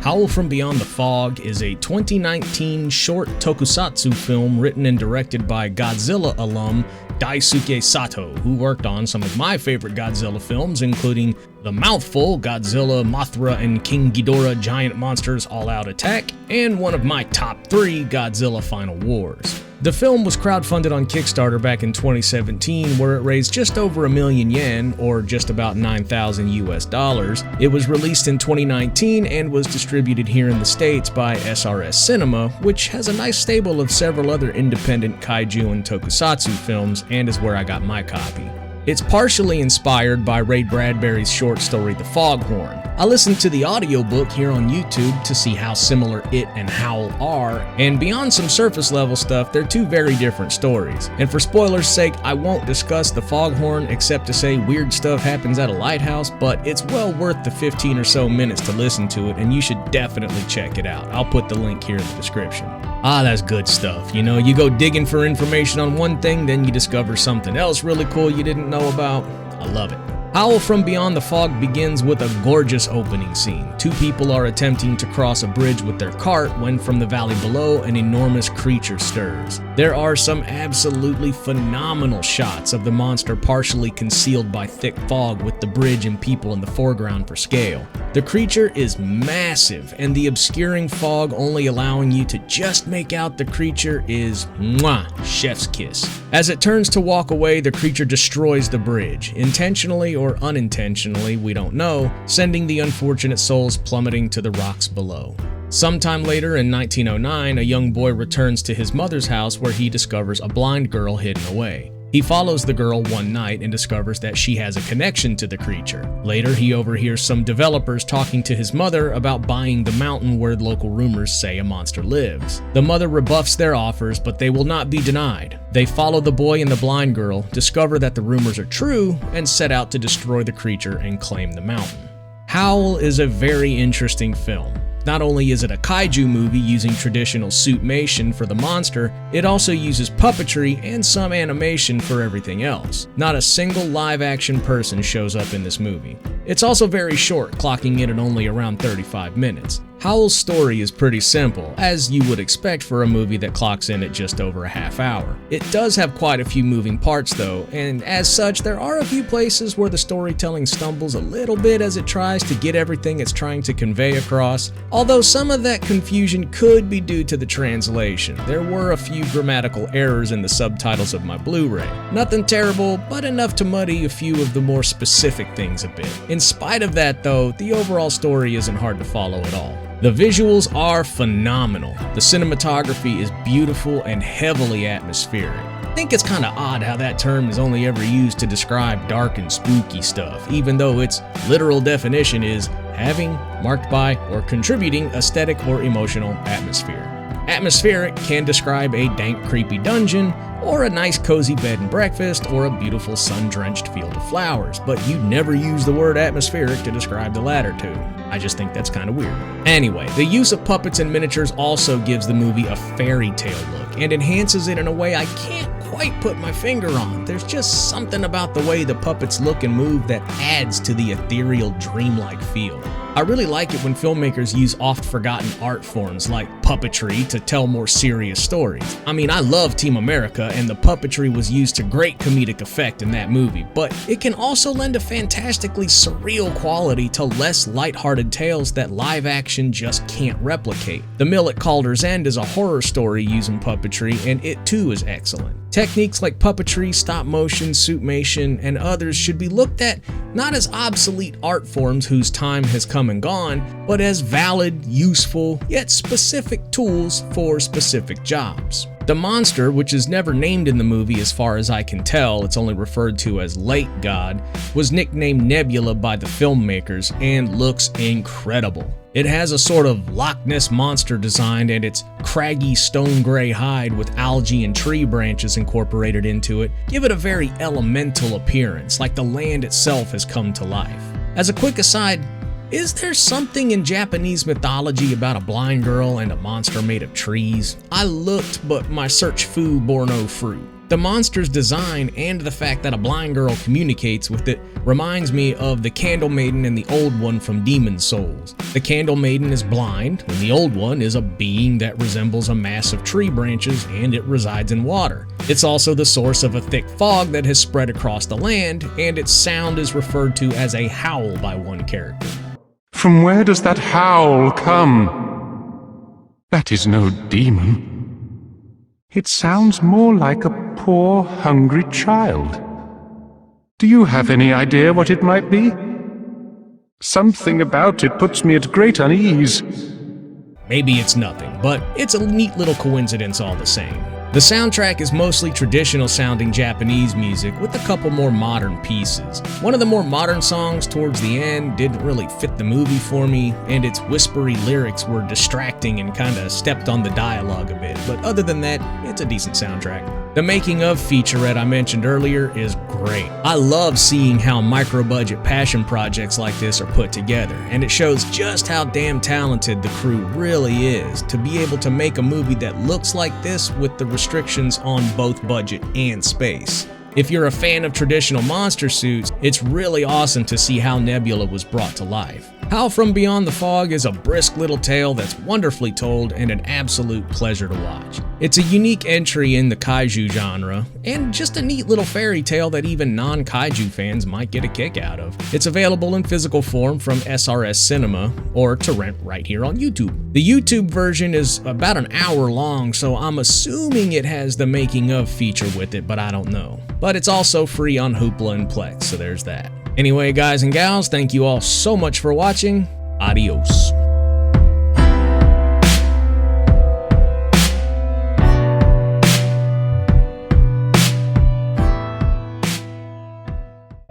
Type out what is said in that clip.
Howl from Beyond the Fog is a 2019 short tokusatsu film written and directed by Godzilla alum Daisuke Sato, who worked on some of my favorite Godzilla films, including The Mouthful, Godzilla, Mothra, and King Ghidorah Giant Monsters All-Out Attack, and one of my top 3, Godzilla Final Wars. The film was crowdfunded on Kickstarter back in 2017, where it raised just over $1 million, or just about $9,000 US. It was released in 2019 and was distributed here in the States by SRS Cinema, which has a nice stable of several other independent kaiju and tokusatsu films, and is where I got my copy. It's partially inspired by Ray Bradbury's short story The Foghorn. I listened to the audiobook here on YouTube to see how similar it and Howl are, and beyond some surface level stuff, they're two very different stories. And for spoilers' sake, I won't discuss The Foghorn except to say weird stuff happens at a lighthouse, but it's well worth the 15 or so minutes to listen to it, and you should definitely check it out. I'll put the link here in the description. That's good stuff. You know, you go digging for information on one thing, then you discover something else really cool you didn't know about. I love it. Howl from Beyond the Fog begins with a gorgeous opening scene. Two people are attempting to cross a bridge with their cart when from the valley below an enormous creature stirs. There are some absolutely phenomenal shots of the monster partially concealed by thick fog with the bridge and people in the foreground for scale. The creature is massive, and the obscuring fog only allowing you to just make out the creature is chef's kiss. As it turns to walk away, the creature destroys the bridge, intentionally or unintentionally, we don't know, sending the unfortunate souls plummeting to the rocks below. Sometime later in 1909, a young boy returns to his mother's house where he discovers a blind girl hidden away. He follows the girl one night and discovers that she has a connection to the creature. Later, he overhears some developers talking to his mother about buying the mountain where local rumors say a monster lives. The mother rebuffs their offers, but they will not be denied. They follow the boy and the blind girl, discover that the rumors are true, and set out to destroy the creature and claim the mountain. Howl is a very interesting film. Not only is it a kaiju movie using traditional suitmation for the monster, it also uses puppetry and some animation for everything else. Not a single live-action person shows up in this movie. It's also very short, clocking in at only around 35 minutes. Howl's story is pretty simple, as you would expect for a movie that clocks in at just over a half hour. It does have quite a few moving parts though, and as such, there are a few places where the storytelling stumbles a little bit as it tries to get everything it's trying to convey across, although some of that confusion could be due to the translation. There were a few grammatical errors in the subtitles of my Blu-ray. Nothing terrible, but enough to muddy a few of the more specific things a bit. In spite of that though, the overall story isn't hard to follow at all. The visuals are phenomenal. The cinematography is beautiful and heavily atmospheric. I think it's kind of odd how that term is only ever used to describe dark and spooky stuff, even though its literal definition is having, marked by, or contributing aesthetic or emotional atmosphere. Atmospheric can describe a dank, creepy dungeon, or a nice cozy bed and breakfast, or a beautiful sun-drenched field of flowers, but you'd never use the word atmospheric to describe the latter two. I just think that's kind of weird. Anyway, the use of puppets and miniatures also gives the movie a fairy tale look, and enhances it in a way I can't quite put my finger on. There's just something about the way the puppets look and move that adds to the ethereal, dreamlike feel. I really like it when filmmakers use oft-forgotten art forms like puppetry to tell more serious stories. I mean, I love Team America, and the puppetry was used to great comedic effect in that movie, but it can also lend a fantastically surreal quality to less lighthearted tales that live action just can't replicate. The Mill at Calder's End is a horror story using puppetry, and it too is excellent. Techniques like puppetry, stop motion, suitmation, and others should be looked at not as obsolete art forms whose time has come and gone, but as valid, useful, yet specific tools for specific jobs. The monster, which is never named in the movie as far as I can tell, it's only referred to as Lake God, was nicknamed Nebula by the filmmakers and looks incredible. It has a sort of Loch Ness monster design, and its craggy stone gray hide with algae and tree branches incorporated into it give it a very elemental appearance, like the land itself has come to life. As a quick aside, is there something in Japanese mythology about a blind girl and a monster made of trees? I looked, but my search fu bore no fruit. The monster's design and the fact that a blind girl communicates with it reminds me of the Candle Maiden and the old one from Demon's Souls. The Candle Maiden is blind, and the old one is a being that resembles a mass of tree branches, and it resides in water. It's also the source of a thick fog that has spread across the land, and its sound is referred to as a howl by one character. From where does that howl come? That is no demon. It sounds more like a poor, hungry child. Do you have any idea what it might be? Something about it puts me at great unease. Maybe it's nothing, but it's a neat little coincidence all the same. The soundtrack is mostly traditional sounding Japanese music with a couple more modern pieces. One of the more modern songs towards the end didn't really fit the movie for me, and its whispery lyrics were distracting and kinda stepped on the dialogue a bit, but other than that, it's a decent soundtrack. The making of featurette I mentioned earlier is great. I love seeing how micro-budget passion projects like this are put together, and it shows just how damn talented the crew really is to be able to make a movie that looks like this with the restrictions on both budget and space. If you're a fan of traditional monster suits, it's really awesome to see how Nebula was brought to life. Howl from Beyond the Fog is a brisk little tale that's wonderfully told and an absolute pleasure to watch. It's a unique entry in the Kaiju genre, and just a neat little fairy tale that even non-Kaiju fans might get a kick out of. It's available in physical form from SRS Cinema, or to rent right here on YouTube. The YouTube version is about an hour long, so I'm assuming it has the making of feature with it, but I don't know. But it's also free on Hoopla and Plex, so there's that. Anyway, guys and gals, thank you all so much for watching. Adios.